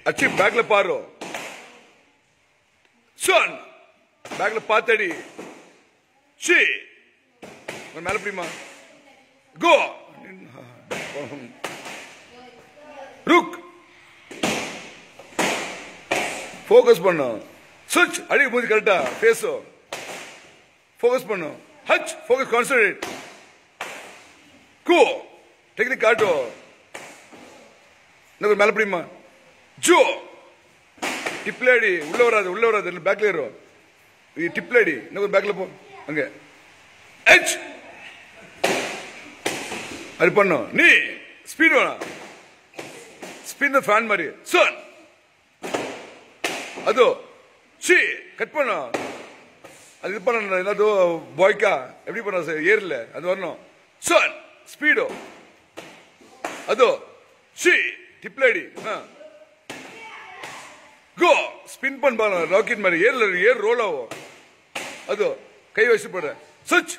अच्छी बैकல பாரு son बैकல பாத்தடி C மேல பிடிமா go रुक फोकस பண்ணு switch அடிக்கு மூஞ்சி கரெக்ட்டா ஃபேஸ் फोकस பண்ணு H focus concentrate go technique காட்டு நம்ம மேல பிடிமா ஜோ டிப்லேடி உள்ள வராது பேக்ல ஏறு டிப்லேடி நம்ம பேக்ல போ அங்க ஹச் அது பண்ணு நீ ஸ்பீட் வேணா स्पिन द फैन मारी son ಅದು சி கட் பண்ணு அது இது பண்ணனும் என்னது பாய்க்கா எப்படி பண்ணா ஏர்ல அது வரணும் son ஸ்பீடோ அது சி டிப்லேடி கோ ஸ்பின் பண்ணு ராக்கெட் மாதிரி ஏர் ரோல் ஆகும் அது கை வச்சு போடுற சுவிட்ச்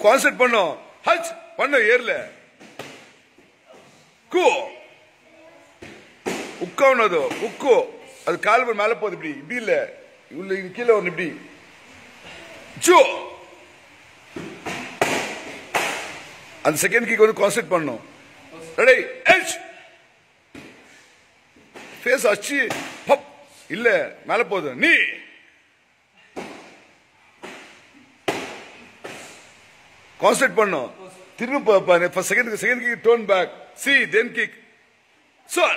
கான்சென்ட்ரேட் பண்ணு ஹச் பண்ணு ஏர்ல உட்கானது உக்கு அது கால் மேல போகுது இப்படி இப்படி இல்ல உள்ள கீழே ஒன்று இப்படி ஜோ அந்த செகண்ட் கிக் வந்து கான்சென்ட்ரேட் பண்ணும் ரெடி எச் ஃபேஸ் அச்சி பப் இல்ல மேல போகுது நீ கான்சென்ட்ரேட் பண்ணும் திரும்ப செகண்ட் கிக் டர்ன் பேக் சி தென் கிக் son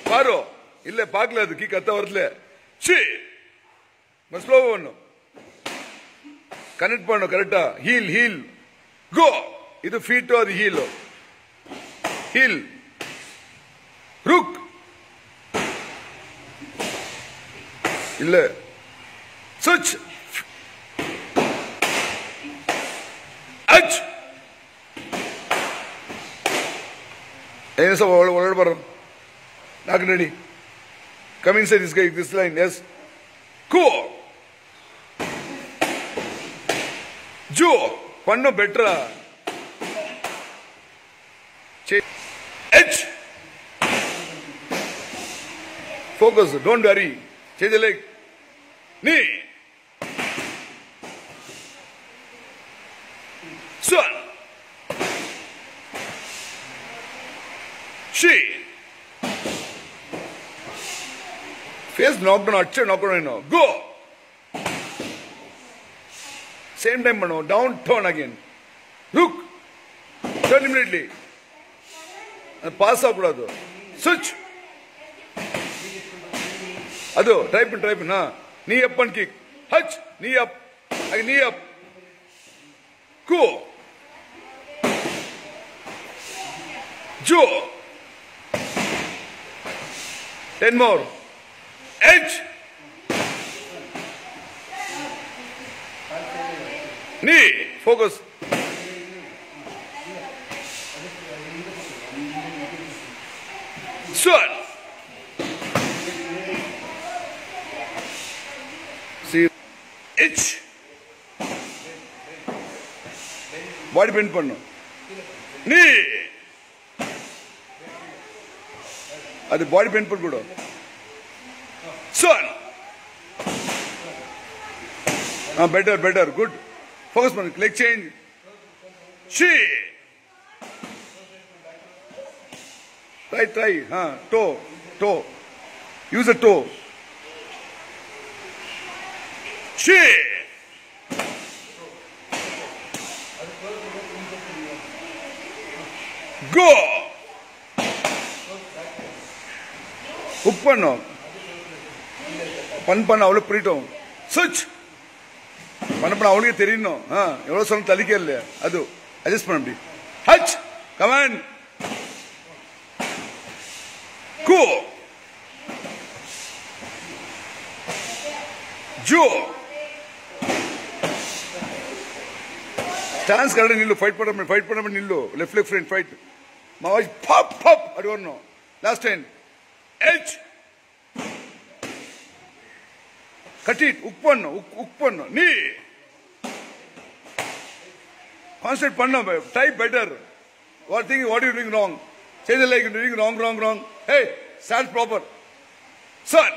பாரு இல்ல பார்க்கல அது கிக் அத்த வரல சி ஸ்லோ பண்ணு கனெக்ட் பண்ணு கரெக்ட்டா ஹீல் கோ இது ஃபீட் அது ஹீல் ருக் இல்ல சுவிட்ச் அச் Yes, not ready. Come inside this guy, this line, yes. Cool. Joe, panno better. H. Focus, don't worry. Change the leg. Knee. Son. She face knocked on acha knock on no go same time mano down turn again look turn immediately pass agudadu switch adu type na knee up and kick hach knee up go Joe 10 more. Edge. Knee. Focus. Son. See. Edge. Body bend pannu. Knee. அது body pain பண்ண கூட son better good focus பண்ணு leg change she try toe use the toe she go up பண்ணும் பண்ண அவளுக்கு புரியட்டும் சுவிட்ச் பண்ண அவளுக்கே தெரியணும் எவ்வளவு சொன்ன தலிக்க இல்லையா அது அட்ஜஸ்ட் பண்ண முடியும் ஹச் கமாண்ட் கூ ஜோ ஸ்டான்ஸ் கரெக்டாக நில்லு ஃபைட் பண்ண நில்லு லெஃப்ட் ஃப்ரண்ட் ஃபைட் மாவாஜ் பப் அப்படி வரணும் last time H. Cut it. Ukpanno. Knee. Concentrate panna. Type better. What are you doing wrong? Change the leg, you're doing wrong, wrong, wrong. Hey, stand proper. Son.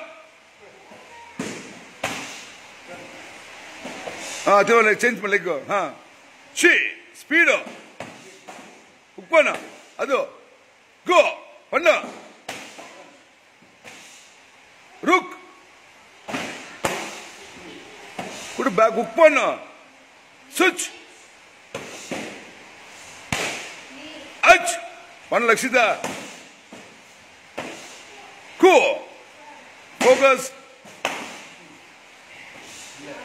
Change my leg. She, speed up. Uppana. Ado. Go. Panna. Rook. Put back. Uppana. Switch. Ach. One Lakshita. Go. Focus.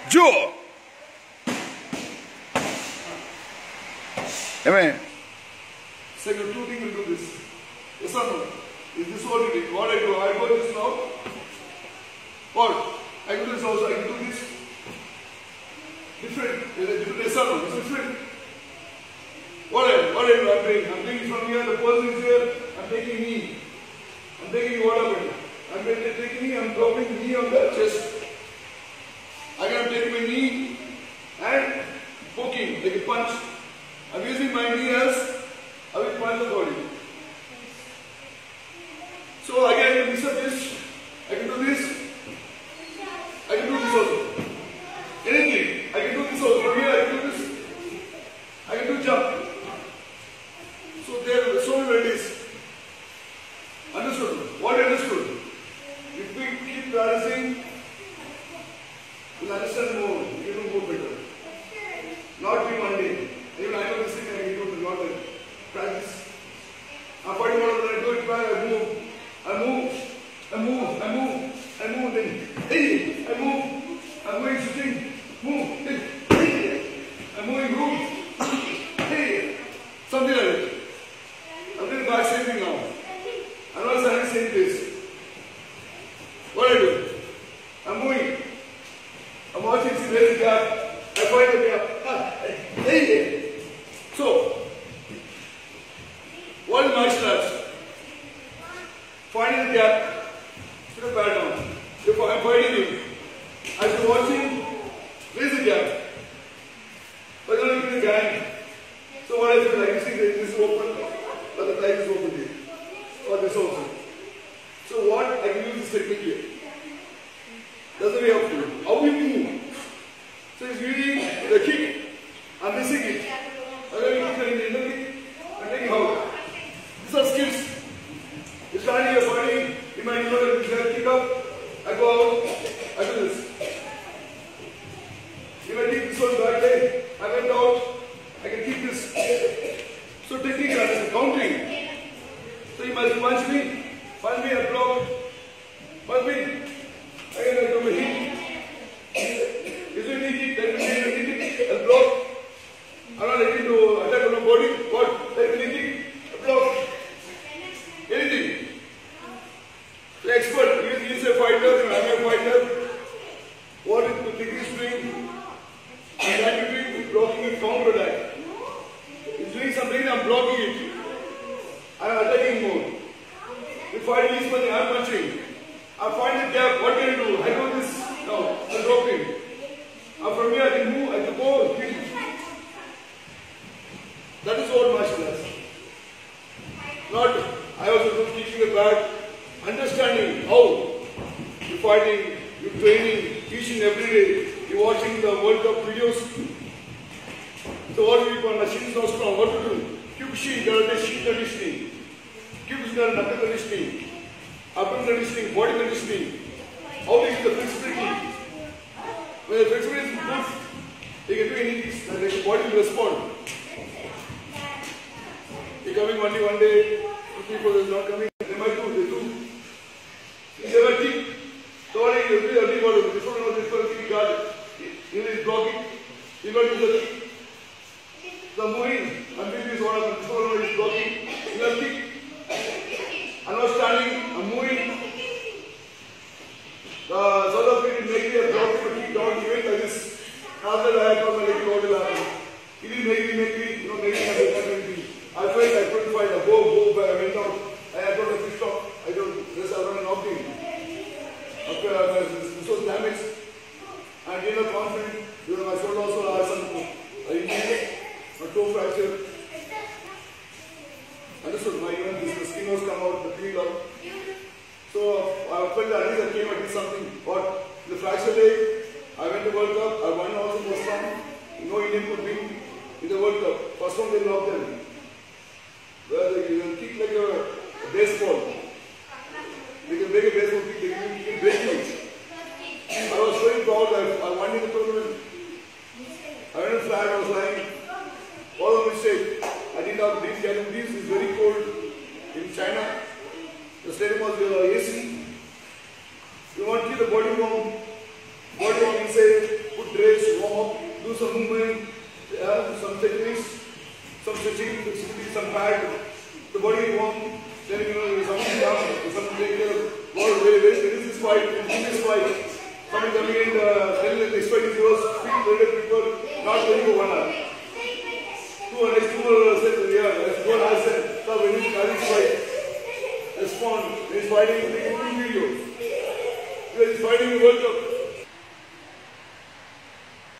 Joe. Amen. Second, two things will do this. Yes or no? Is this what you do? What I do? I go this now. What? I do this also. I can do this. Different. Yes or no? It's different. What I do? I'm doing. I'm taking from here. The person is here. I'm taking knee. I'm taking what happened. I'm taking knee. I'm dropping knee on the chest. I can take my knee and poking like a punch. I'm using my knee as I will punch the body. So again, I can mix up this. I can do this. I can do this also. Anything. I can do this also. From here, I can do this. I can do jump. So there are so many varieties. Understood? What understood? If we keep practicing, you'll understand more. You will go better. Not be one day. Even I know this thing and you do not practice. I'm fighting one of them, I do it back, I move. Then hey, I move. I'm going shooting. Move. Hey. I'm moving room. Hey. Something like that. I'm doing back same thing now. I'm not standing same place. What I do? I'm moving. I'm watching, see there's a gap. I find the gap. Hey. So, what is martial arts? Finding the gap, put a pad down. If I'm fighting you, I should be watching, where's the gap? But then I'm in the gang. So what I do, like you see this is open, but the leg is open here. Or this also. So what, I can use this technique here. That's the way of doing. How we move. So it's using the kick. I'm missing it. I'm taking out. These are skills. You start your body, you might know that you kick up, I go out, I do this. You might take this one back there, I went out, I can keep this. So technique is counting. So you must punch me, I block, punch me, again I do my hit. Is it knee kick, then knee kick, and block. I'm not ready to attack on the body. What? Like anything? Block. Anything. The expert, he is a fighter, I am a fighter. What is the technique doing? And that you doing blocking it, counter attack. He's doing something, I'm blocking it. I'm attacking more. If I release money, I'm punching. I find the gap, what can I do? I do this. No, I'm dropping. From here I can move, I can go, hit. That is what martial arts. Not, I also do teaching the back, understanding how you're fighting, you're training, teaching every day, you're watching the World Cup videos. So what do we call machine is not strong, what to do? Kyukushi, there are shin conditioning. Kyukushi, there are knuckle conditioning, upper conditioning, body conditioning. How do you use the flexibility? When the flexibility is good, they can do anything, and the body will respond. They're coming only one day, two people is not coming, they might do, they do. If they might think, so what do you do? This one knows this one, he got it. He is blocking, he got to do the kick. So moving, I'm doing this one, this one is blocking, he got kick. I'm not standing, I'm moving. The South African make me a block, but kick down, he went like this. After that, I call my leg, what will happen? He didn't make me, make me. I couldn't find a bow, I went out. I got a fish stop. I run an opting. After this was damaged, and gained a confidence. My shoulder also had some injury, a toe fracture. Understood? My even this skin went to Addis, I came, I did something. What? The fracture day, I went to World Cup, I won also first round. No Indian could win in the World Cup. First round they knocked them. Well, you can kick like a baseball. They can make a baseball kick, they can break you. I was very proud that I won in the tournament. I went to flag, I was flying. All a mistake. I didn't get him. This is very cold in China. The stadium was AC. You want to keep the body warm. Body warm inside, put dress, warm up, do some movement, some techniques, some stretching, some pad. The body warm. Then something down, something take care of. This is fight, this fight. Something coming in, telling that the fight is yours, speak to people, not going for 1 hour. 2 hours, 2 hours, yeah, 2 hours, so when he's fight, respond, when he's fighting, take 2 videos. When he's fighting in the World Cup,